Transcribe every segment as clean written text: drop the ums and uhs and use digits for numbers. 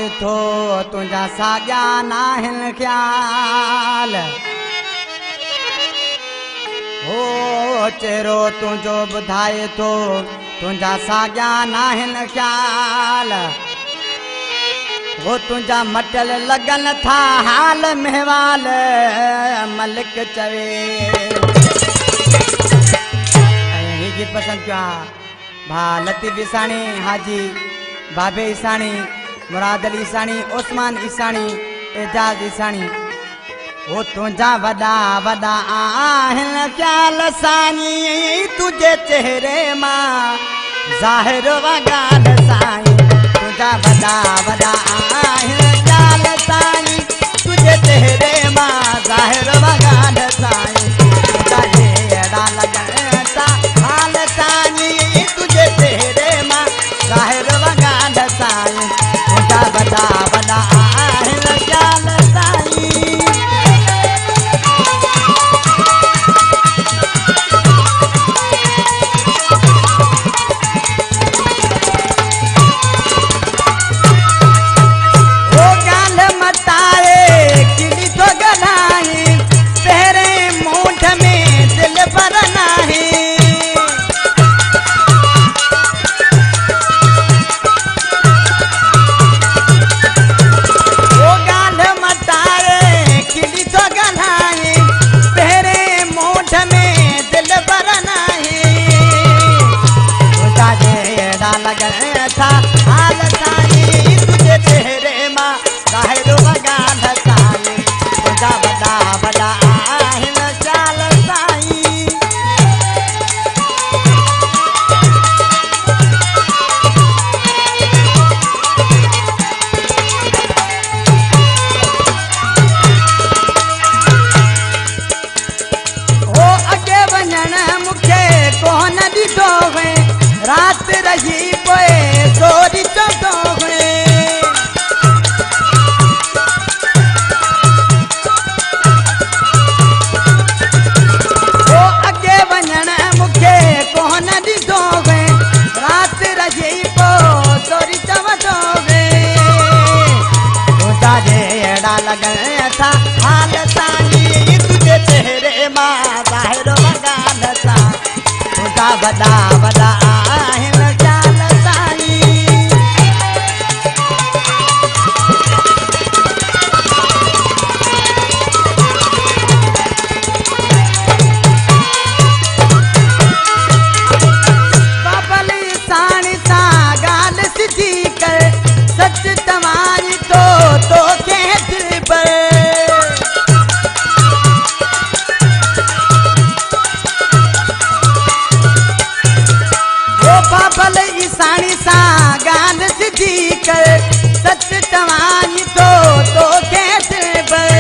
ॿुधाए थो तुंहिंजा साॻिया नाहिनि ख़्याल हो चेहरो तुंहिंजो ॿुधाए थो तुंहिंजा साॻिया नाहिनि ख़्याल हो तुंहिंजा मटल लॻनि था हाल महवाल मलिक चवे ऐं गीत पसंदि कयो आहे भाउ लतीफ़ ईसाणी हाजी बाबे ईसाणी मुराद अली ईसाणी ओस्मान ईसाणी एजाज ईसाणी वो तुंहिंजा वॾा वॾा आहिनि ख़्याल साईं तुंहिंजे चेहरे मां ज़ाहिर वॻाल साईं तुंहिंजा वॾा वॾा आहिनि ख़्याल साईं तुंहिंजे चेहरे मां ज़ाहिर वॻाल साईं तुंहिंजा अहिड़ा लॻनि था हाल साईं तुंहिंजे चेहरे मां ज़ाहिर वॻाल साईं तुंहिंजा वॾा वॾा आहिनि ख़्याल साईं रात रही पोए सोरी चौथो हुए ओ अगे वञण मूंखे कोन ॾिठो हुए रात रही पो सोरी चवंदो हुए तुंहिंजा अहिड़ा लॻनि था हाल साईं तुंहिंजे चेहरे मां ज़ाहिर वॻाल सां तुंहिंजा वॾा वॾा आहिनि ख़्याल साईं बाबल ईसाणी सां ॻाल्हि सिधी कर सच तव्हांजी तोखे दिलि पर बाबल ईसाणी सां ॻाल्हि सिधी कर सच तव्हांजी तोखे दिलि पर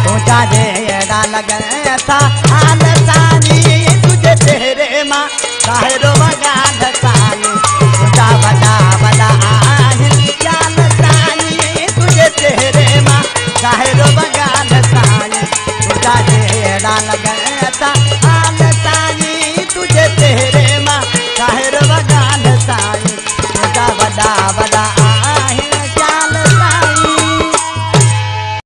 तुंहिंजा अहिड़ा लॻनि था हाल साईं तुंहिंजे चेहरे मां ज़ाहिर वॻाल साईं तुंहिंजा वॾा वॾा आहिनि ख़्याल साईं तुंहिंजे चेहरे मां ज़ाहिर वॻाल साईं तुंहिंजा अहिड़ा लॻनि